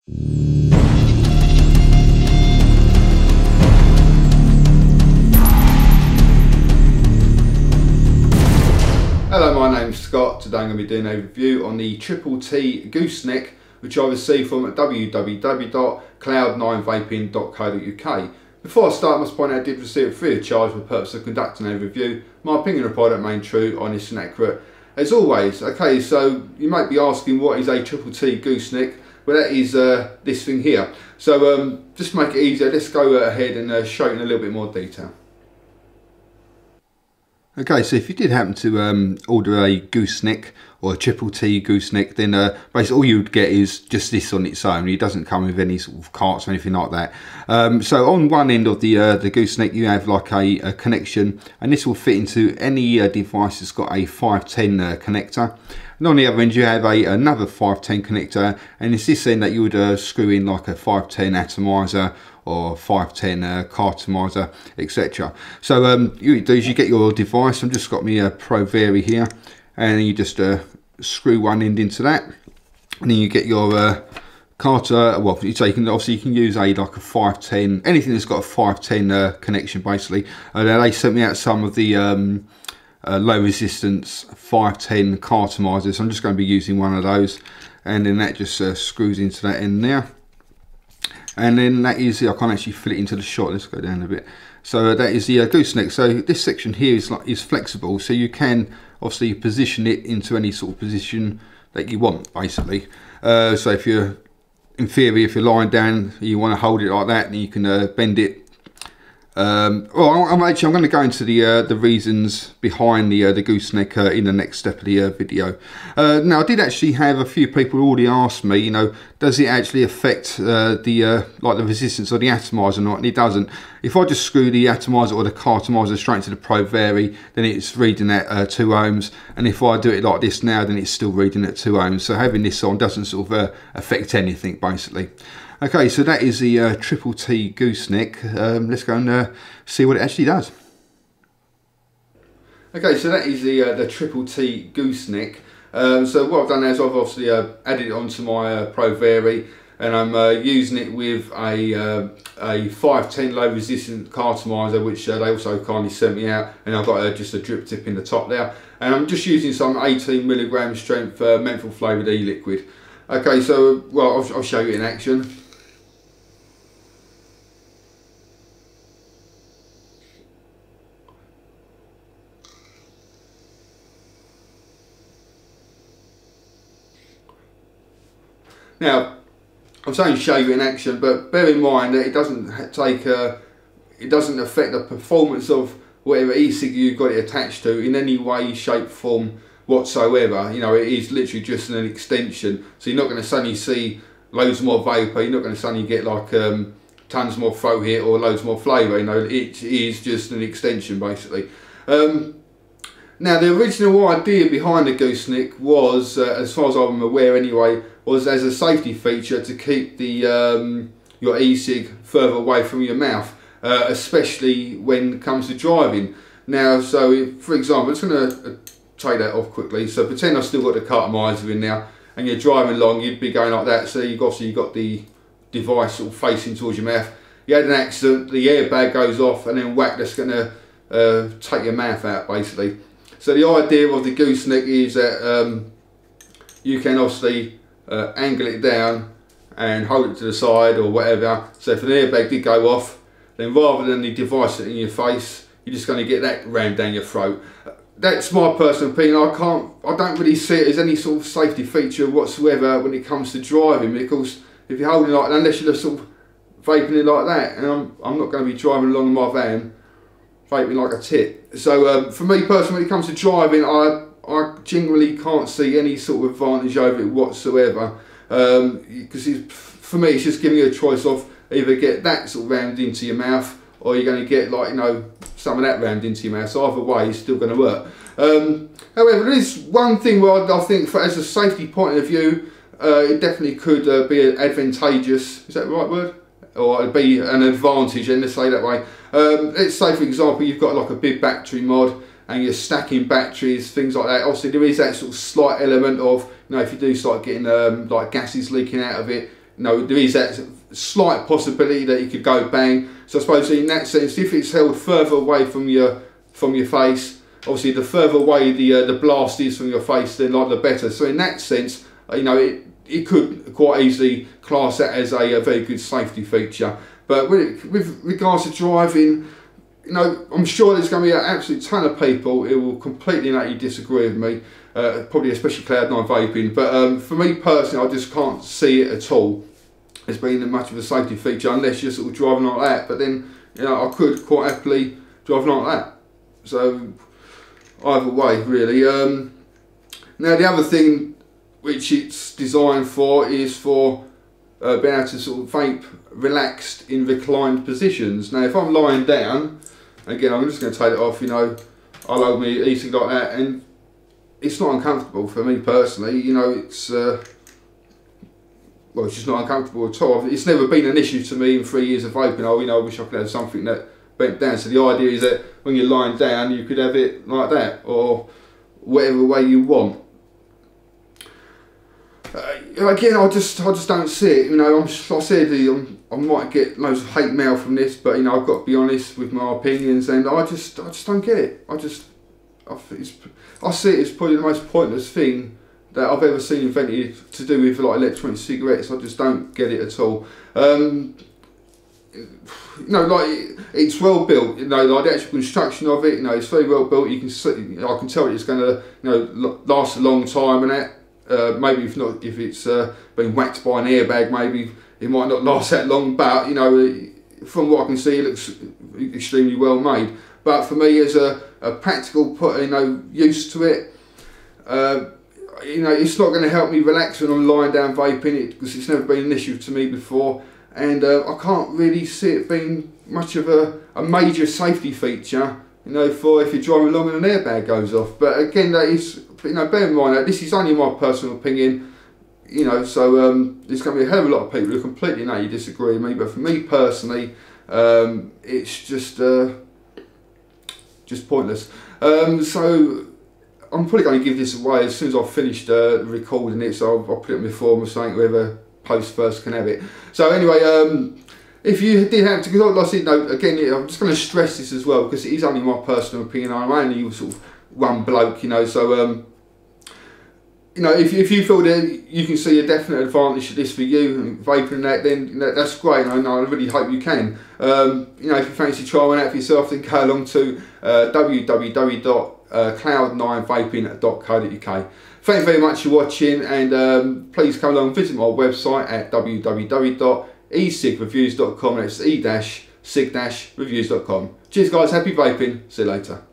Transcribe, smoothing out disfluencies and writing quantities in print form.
Hello, my name's Scott. Today I'm going to be doing a review on the T Gooseneck, which I received from www.cloud9vaping.co.uk. Before I start, I must point out I did receive it free of charge for the purpose of conducting a review. My opinion of the product remains true, honest and accurate as always. Okay, so you might be asking, what is a T Gooseneck? Well, that is this thing here. So just to make it easier, let's go ahead and show you in a little bit more detail. Okay, so if you did happen to order a gooseneck or a T gooseneck, then basically all you would get is just this on its own. It doesn't come with any sort of carts or anything like that. So on one end of the gooseneck, you have like a connection, and this will fit into any device that's got a 510 connector. And on the other end, you have another 510 connector, and it's this end that you would screw in like a 510 atomizer or 510 cartomizer, etc. So you do is you get your device. I've just got my Pro Vari here, and you just screw one end into that, and then you get your carter. Well, so you can obviously use like a 510, anything that's got a 510 connection basically. They sent me out some of the low resistance 510 cartomizers. I'm just going to be using one of those, and then that just screws into that end there. And then that is, I can't actually fit it into the shot. Let's go down a bit. So that is the gooseneck. So this section here is flexible, so you can obviously position it into any sort of position that you want, basically. So if you're, in theory, if you're lying down, you want to hold it like that, then you can bend it. Well, I'm going to go into the reasons behind the gooseneck in the next step of the video. Now, I did actually have a few people already ask me, you know, does it actually affect like the resistance of the atomizer or not? And it doesn't. If I just screw the atomizer or the cartomizer straight into the Pro Vari, then it's reading at 2 ohms. And if I do it like this now, then it's still reading at 2 ohms. So having this on doesn't sort of affect anything, basically. Okay, so that is the T gooseneck. Let's go and see what it actually does. Okay, so that is the T gooseneck. So what I've done is I've obviously added it onto my Pro Vari, and I'm using it with a 510 low resistant cartomizer, which they also kindly sent me out, and I've got just a drip tip in the top there, and I'm just using some 18mg strength menthol flavoured e-liquid. Okay, so well, I'll show you in action. Now, I'm saying show you in action, but bear in mind that it doesn't take it doesn't affect the performance of whatever e-cig you've got it attached to in any way, shape, form whatsoever. You know, it is literally just an extension. So you're not going to suddenly see loads more vapor. You're not going to suddenly get like tons more throat hit or loads more flavour. You know, it is just an extension basically. Now, the original idea behind the gooseneck was, as far as I'm aware anyway, was as a safety feature to keep the your e-cig further away from your mouth, especially when it comes to driving. Now, so if, for example, I'm just going to take that off quickly. So pretend I've still got the cartomizer in now, and you're driving along, you'd be going like that. So you've obviously got the device sort of facing towards your mouth. You had an accident, the airbag goes off, and then whack, that's going to take your mouth out basically. So the idea of the gooseneck is that you can obviously angle it down and hold it to the side or whatever. So if an airbag did go off, then rather than the device in your face, you're just going to get that rammed down your throat. That's my personal opinion. I don't really see it as any sort of safety feature whatsoever when it comes to driving, because if you're holding like that, unless you're just sort of vaping it like that, and I'm not going to be driving along in my van vaping like a tit. So for me personally, when it comes to driving, I genuinely can't see any sort of advantage over it whatsoever, because for me it's just giving you a choice of either get that sort of rammed into your mouth, or you're going to get, like, you know, some of that rammed into your mouth. So either way it's still going to work. However, there is one thing where I think, as a safety point of view, it definitely could be advantageous. Is that the right word? Or it'd be an advantage, and let's say that way. Let's say, for example, you've got like a big battery mod and you're stacking batteries, things like that. Obviously there is that sort of slight element of, you know, if you do start getting like gases leaking out of it, you know, there is that slight possibility that you could go bang. So I suppose in that sense, if it's held further away from your face, obviously the further away the blast is from your face, then like the better. So in that sense, you know, it could quite easily class that as a very good safety feature. But with regards to driving, you know, I'm sure there's going to be an absolute ton of people who will completely and utterly disagree with me, probably especially Cloud9 vaping. But for me personally, I just can't see it at all as being much of a safety feature unless you're sort of driving like that. But then, you know, I could quite happily drive like that. So either way, really. Now the other thing which it's designed for is for being able to sort of vape relaxed in reclined positions. Now if I'm lying down, again I'm just going to take it off, you know, I'll hold my e-cig like that, and it's not uncomfortable for me personally, you know, it's well, it's just not uncomfortable at all. It's never been an issue to me in 3 years of vaping. Oh, you know, I wish I could have something that bent down. So the idea is that when you're lying down, you could have it like that, or whatever way you want. Again, I just don't see it. You know, I might get loads of hate mail from this, but you know, I've got to be honest with my opinions, and I just don't get it. I see it as probably the most pointless thing that I've ever seen invented to do with like electronic cigarettes. I just don't get it at all. You know, like it's well built. You know, like the actual construction of it. You know, it's very well built. You can see, I can tell it's going to, you know, last a long time and that. Maybe if it's been whacked by an airbag, maybe it might not last that long. But you know, from what I can see, it looks extremely well made. But for me, as a practical use to it, you know, it's not going to help me relax when I'm lying down vaping it, because it's never been an issue to me before, and I can't really see it being much of a major safety feature, you know, for if you're driving along and an airbag goes off. But again, that is, you know, bear in mind that this is only my personal opinion, you know, so there's going to be a hell of a lot of people who completely disagree with me. But for me personally, it's just pointless. So I'm probably going to give this away as soon as I've finished recording it, so I'll put it in my forum or something, whoever posts first can have it. So anyway, if you did have to, because like I said, no, again, I'm just going to stress this as well, because it is only my personal opinion. I'm only sort of one bloke, you know, so you know, if you feel that you can see a definite advantage to this for you and vaping and that, then that's great, and I really hope you can. You know, if you fancy trying it out for yourself, then go along to www.cloud9vaping.co.uk. Thank you very much for watching, and please come along and visit my website at www.e-cig-reviews.com. That's e-cig-reviews.com. Cheers guys, happy vaping, see you later.